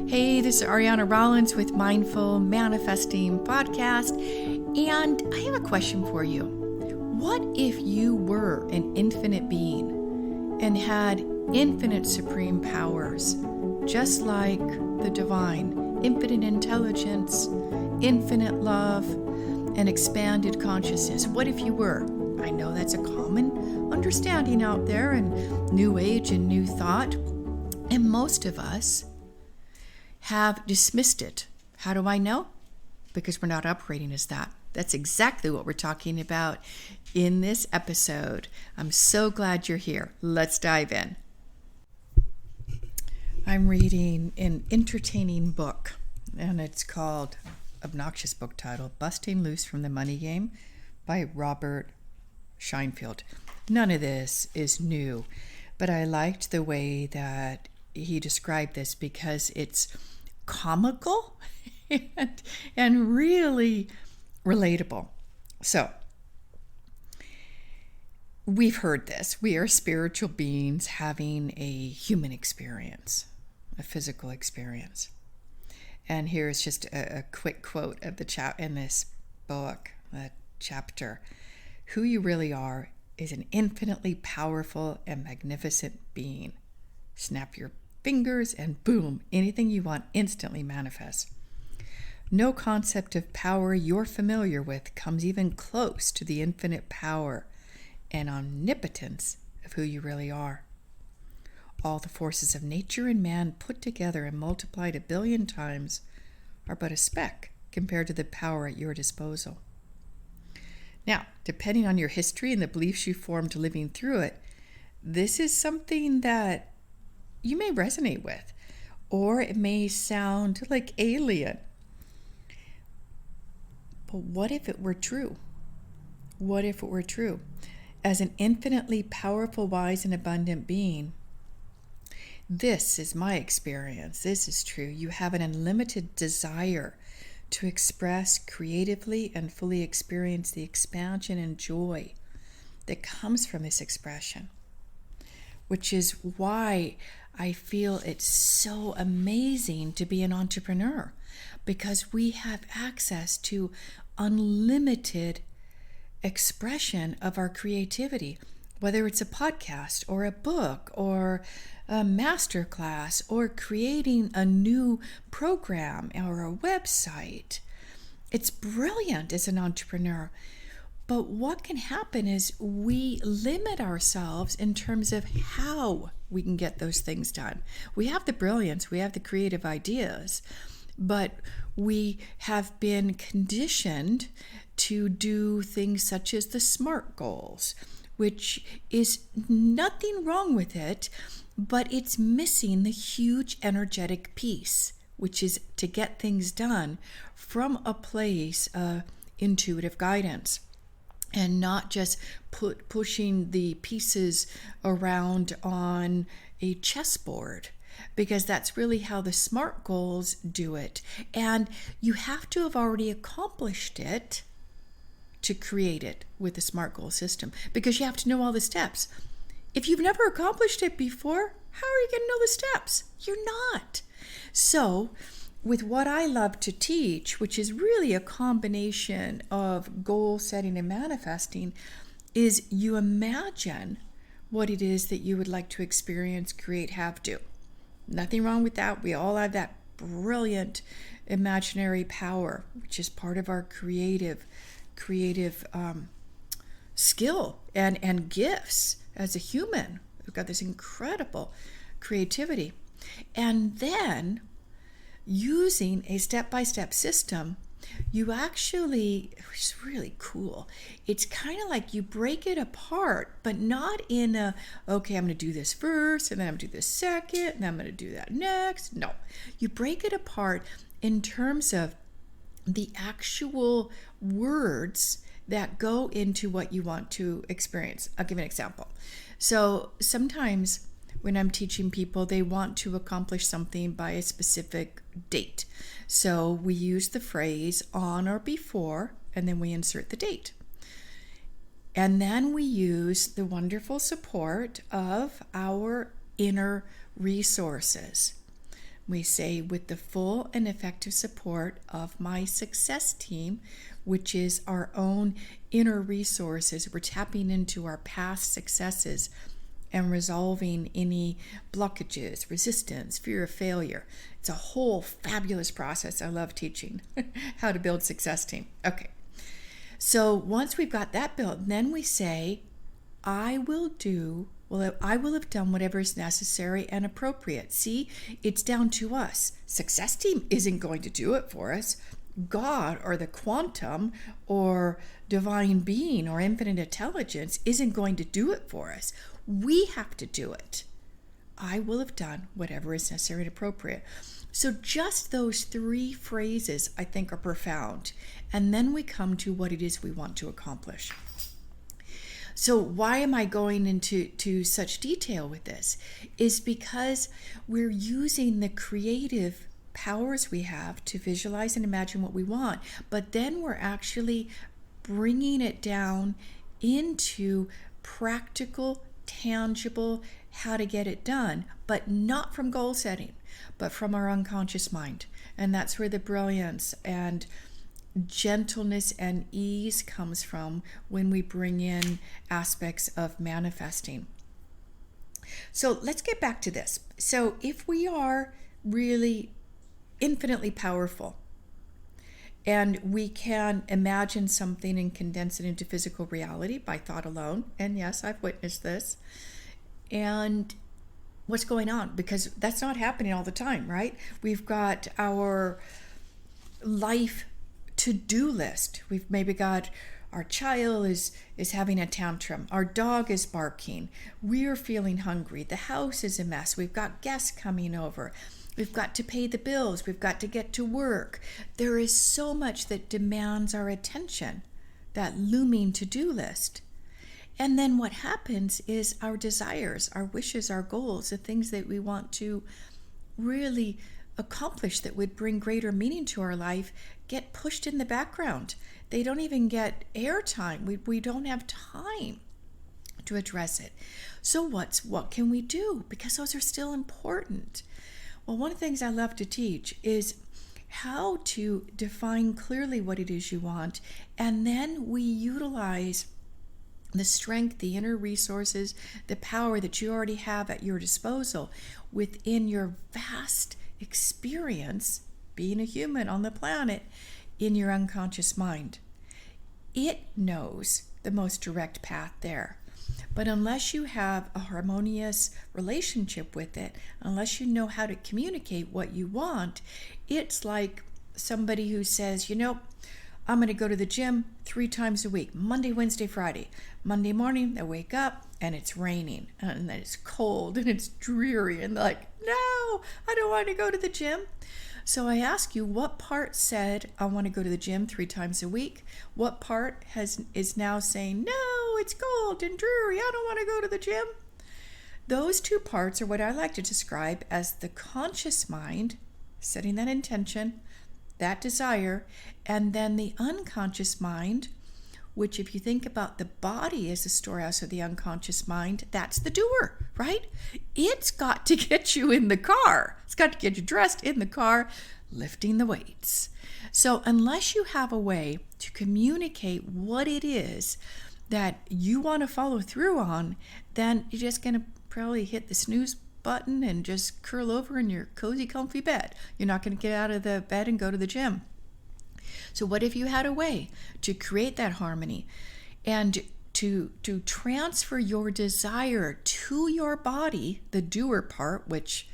Hey, this is Ariana Rollins with Mindful Manifesting Podcast, and I have a question for you. What if you were an infinite being and had infinite supreme powers, just like the divine, infinite intelligence, infinite love, and expanded consciousness? What if you were? I know that's a common understanding out there in New Age and New Thought, and most of us have dismissed it. How do I know? Because we're not operating as that. That's exactly what we're talking about in this episode. I'm so glad you're here. Let's dive in. I'm reading an entertaining book, and it's called, obnoxious book title, Busting Loose from the Money Game by Robert Scheinfeld. None of this is new, but I liked the way that he described this because it's comical and really relatable. So, we've heard this. We are spiritual beings having a human experience, a physical experience. And here's just a quick quote of the in this book, a chapter. Who you really are is an infinitely powerful and magnificent being. Snap your fingers and boom, anything you want instantly manifests. No concept of power you're familiar with comes even close to the infinite power and omnipotence of who you really are. All the forces of nature and man put together and multiplied 1 billion times are but a speck compared to the power at your disposal. Now, depending on your history and the beliefs you formed living through it, this is something that you may resonate with, or it may sound like alien. But what if it were true? What if it were true? As an infinitely powerful, wise, and abundant being, this is my experience. This is true. You have an unlimited desire to express creatively and fully experience the expansion and joy that comes from this expression, which is why I feel it's so amazing to be an entrepreneur, because we have access to unlimited expression of our creativity, whether it's a podcast or a book or a master class or creating a new program or a website. It's brilliant as an entrepreneur. But what can happen is we limit ourselves in terms of how we can get those things done. We have the brilliance, we have the creative ideas, but we have been conditioned to do things such as the SMART goals, which is nothing wrong with it, but it's missing the huge energetic piece, which is to get things done from a place of intuitive guidance. And not just pushing the pieces around on a chessboard, because that's really how the SMART goals do it. And you have to have already accomplished it to create it with the SMART goal system, because you have to know all the steps. If you've never accomplished it before, how are you going to know the steps? You're not. So, with what I love to teach, which is really a combination of goal setting and manifesting, is you imagine what it is that you would like to experience, create, have, do. Nothing wrong with that. We all have that brilliant imaginary power, which is part of our creative skill and gifts as a human. We've got this incredible creativity. And then using a step-by-step system, you actually, which is really cool, it's kind of like you break it apart, but not in a, okay, I'm going to do this first, and then I'm going to do this second, and then I'm going to do that next. No, you break it apart in terms of the actual words that go into what you want to experience. I'll give an example. So sometimes when I'm teaching people, they want to accomplish something by a specific date. So we use the phrase on or before, and then we insert the date. And then we use the wonderful support of our inner resources. We say, with the full and effective support of my success team, which is our own inner resources. We're tapping into our past successes and resolving any blockages, resistance, fear of failure. It's a whole fabulous process. I love teaching how to build success team. Okay. So once we've got that built, then we say, I will have done whatever is necessary and appropriate. See, it's down to us. Success team isn't going to do it for us. God or the quantum or divine being or infinite intelligence isn't going to do it for us. We have to do it. I will have done whatever is necessary and appropriate. So just those three phrases, I think, are profound. And then we come to what it is we want to accomplish. So why am I going into such detail with this? Is because we're using the creative powers we have to visualize and imagine what we want, but then we're actually bringing it down into practical, tangible, how to get it done, but not from goal setting, but from our unconscious mind. And that's where the brilliance and gentleness and ease comes from when we bring in aspects of manifesting. So let's get back to this. So if we are really infinitely powerful and we can imagine something and condense it into physical reality by thought alone, and yes, I've witnessed this, and what's going on? Because that's not happening all the time, right? We've got our life to-do list. We've maybe got our child is having a tantrum. Our dog is barking. We're feeling hungry. The house is a mess. We've got guests coming over. We've got to pay the bills. We've got to get to work. There is so much that demands our attention, that looming to-do list. And then what happens is our desires, our wishes, our goals, the things that we want to really accomplish that would bring greater meaning to our life get pushed in the background. They don't even get airtime. We don't have time to address it. So what can we do? Because those are still important. Well, one of the things I love to teach is how to define clearly what it is you want, and then we utilize the strength, the inner resources, the power that you already have at your disposal within your vast experience being a human on the planet in your unconscious mind. It knows the most direct path there. But unless you have a harmonious relationship with it, unless you know how to communicate what you want, it's like somebody who says, I'm going to go to the gym 3 times a week, Monday, Wednesday, Friday. Monday morning, they wake up and it's raining and then it's cold and it's dreary and they're like, no, I don't want to go to the gym. So I ask you, what part said, I want to go to the gym 3 times a week? What part is now saying, no, it's cold and dreary, I don't want to go to the gym? Those 2 parts are what I like to describe as the conscious mind, setting that intention, that desire, and then the unconscious mind, which if you think about the body as the storehouse of the unconscious mind, that's the doer, right? It's got to get you in the car. It's got to get you dressed in the car, lifting the weights. So unless you have a way to communicate what it is that you want to follow through on, then you're just going to probably hit the snooze button and just curl over in your cozy, comfy bed. You're not going to get out of the bed and go to the gym. So what if you had a way to create that harmony and to transfer your desire to your body, the doer part, which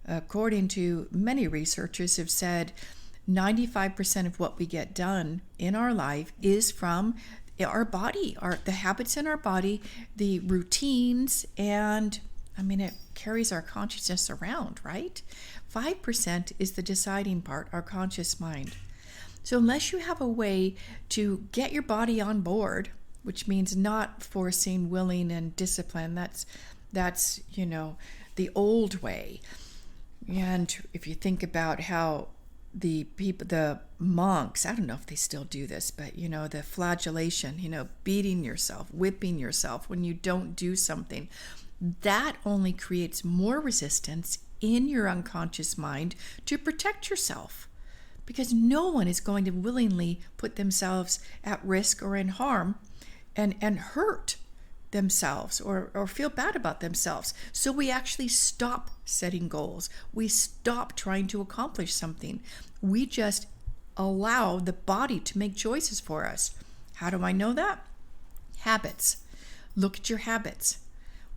according to many researchers have said 95% of what we get done in our life is from our body, the habits in our body, the routines, and it carries our consciousness around, right? 5% is the deciding part, our conscious mind. So unless you have a way to get your body on board, which means not forcing willing and discipline, that's the old way. And if you think about how the monks, I don't know if they still do this, but the flagellation, beating yourself, whipping yourself when you don't do something, that only creates more resistance in your unconscious mind to protect yourself, because no one is going to willingly put themselves at risk or in harm and hurt themselves or feel bad about themselves. So we actually stop setting goals. We stop trying to accomplish something. We just allow the body to make choices for us. How do I know that? Habits. Look at your habits.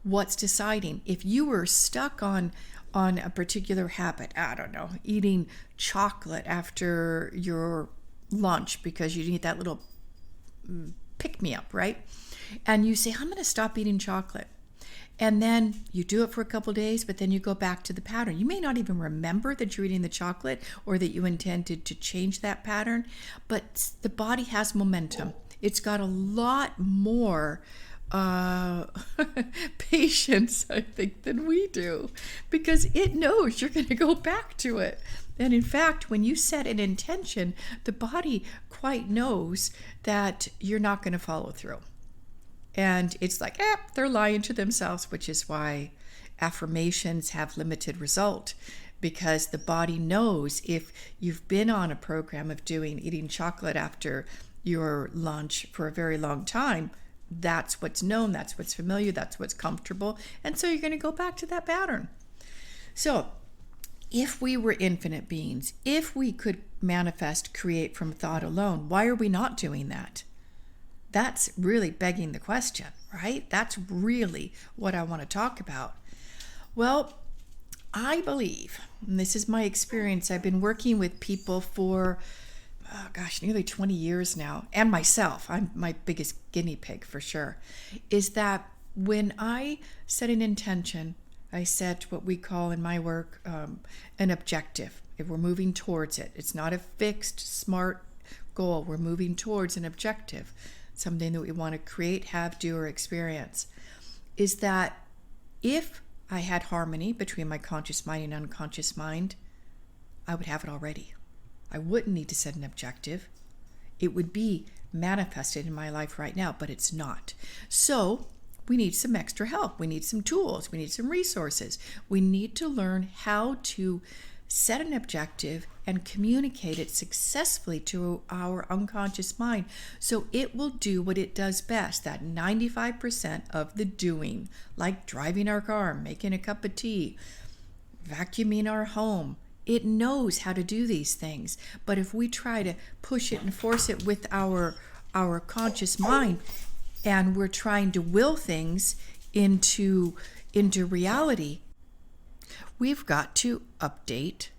What's deciding? If you were stuck on a particular habit, I don't know, eating chocolate after your lunch because you need that little pick-me-up, right? And you say, I'm going to stop eating chocolate. And then you do it for a couple of days, but then you go back to the pattern. You may not even remember that you're eating the chocolate or that you intended to change that pattern, but the body has momentum. It's got a lot more patience, I think, than we do, because it knows you're going to go back to it. And in fact, when you set an intention, the body quite knows that you're not going to follow through. And it's like, they're lying to themselves, which is why affirmations have limited result, because the body knows if you've been on a program of eating chocolate after your lunch for a very long time, that's what's known, that's what's familiar, that's what's comfortable. And so you're going to go back to that pattern. So if we were infinite beings, if we could manifest, create from thought alone, why are we not doing that? That's really begging the question, right? That's really what I want to talk about. Well, I believe, and this is my experience, I've been working with people for, nearly 20 years now, and myself, I'm my biggest guinea pig for sure, is that when I set an intention, I set what we call in my work an objective. If we're moving towards it, it's not a fixed, smart goal. We're moving towards an objective, something that we want to create, have, do, or experience, is that if I had harmony between my conscious mind and unconscious mind, I would have it already. I wouldn't need to set an objective. It would be manifested in my life right now, but it's not. So we need some extra help. We need some tools. We need some resources. We need to learn how to set an objective and communicate it successfully to our unconscious mind so it will do what it does best, that 95% of the doing, like driving our car, making a cup of tea, vacuuming our home. It knows how to do these things. But if we try to push it and force it with our conscious mind, and we're trying to will things into reality, we've got to update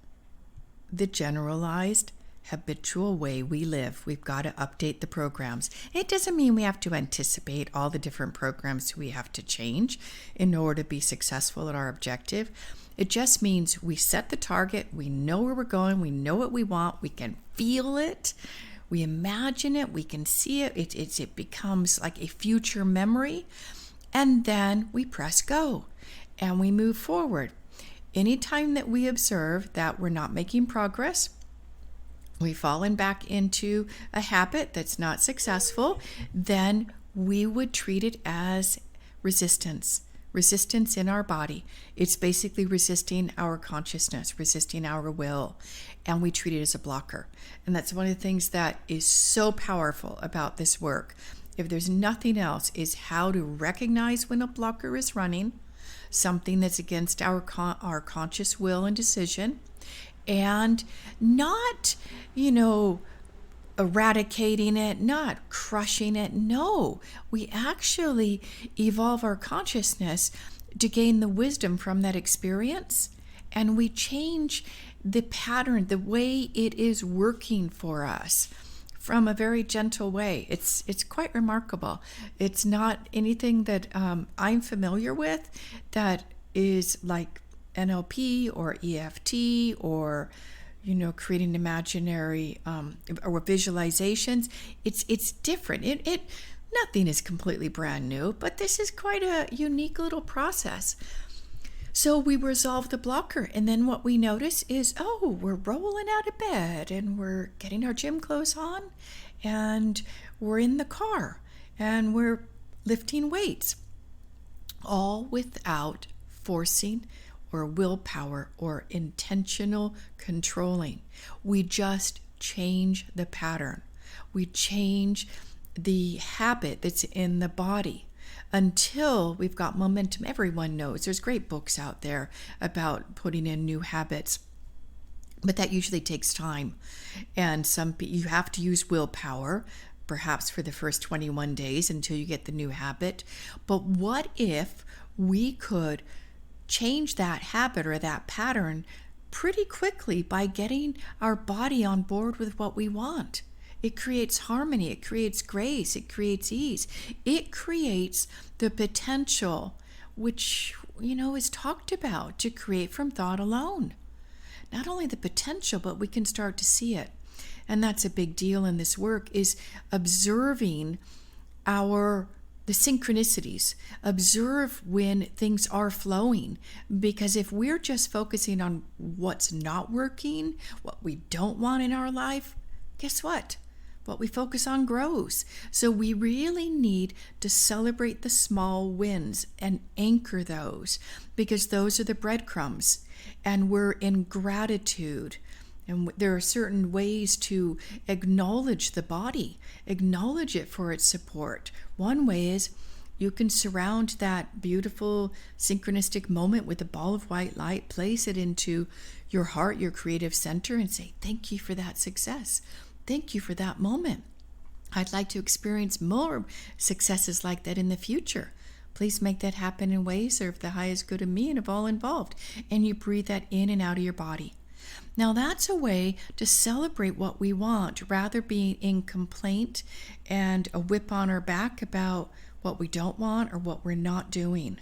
the generalized habitual way we live. We've got to update the programs. It doesn't mean we have to anticipate all the different programs we have to change in order to be successful at our objective. It just means we set the target, we know where we're going, we know what we want, we can feel it, we imagine it, we can see it, it becomes like a future memory, and then we press go and we move forward. Anytime that we observe that we're not making progress, we've fallen back into a habit that's not successful, then we would treat it as resistance in our body. It's basically resisting our consciousness, resisting our will, and we treat it as a blocker. And that's one of the things that is so powerful about this work. If there's nothing else, is how to recognize when a blocker is running, something that's against our conscious will and decision, and not, eradicating it, not crushing it. No, we actually evolve our consciousness to gain the wisdom from that experience, and we change the pattern, the way it is working for us from a very gentle way. It's quite remarkable. It's not anything that I'm familiar with that is like NLP or EFT or creating imaginary or visualizations. It's different. It nothing is completely brand new, but this is quite a unique little process. So we resolve the blocker, and then what we notice is, we're rolling out of bed, and we're getting our gym clothes on, and we're in the car, and we're lifting weights, all without forcing or willpower or intentional controlling. We just change the pattern. We change the habit that's in the body until we've got momentum. Everyone knows there's great books out there about putting in new habits, but that usually takes time. And you have to use willpower, perhaps for the first 21 days until you get the new habit. But what if we could change that habit or that pattern pretty quickly by getting our body on board with what we want? It creates harmony, it creates grace, it creates ease. It creates the potential, which, is talked about, to create from thought alone. Not only the potential, but we can start to see it. And that's a big deal in this work, is observing the synchronicities. Observe when things are flowing. Because if we're just focusing on what's not working, what we don't want in our life, guess what? What we focus on grows. So we really need to celebrate the small wins and anchor those, because those are the breadcrumbs. And we're in gratitude. And there are certain ways to acknowledge the body, acknowledge it for its support. One way is you can surround that beautiful synchronistic moment with a ball of white light, place it into your heart, your creative center, and say, thank you for that success. Thank you for that moment. I'd like to experience more successes like that in the future. Please make that happen in ways that are of the highest good of me and of all involved. And you breathe that in and out of your body. Now that's a way to celebrate what we want, rather being in complaint and a whip on our back about what we don't want or what we're not doing.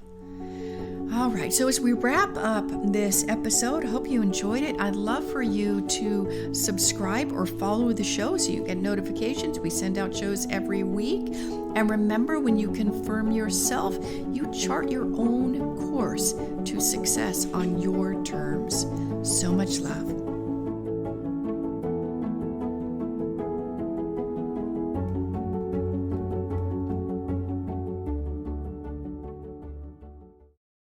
All right, so as we wrap up this episode, I hope you enjoyed it. I'd love for you to subscribe or follow the show so you get notifications. We send out shows every week. And remember, when you confirm yourself, you chart your own course to success on your terms. So much love.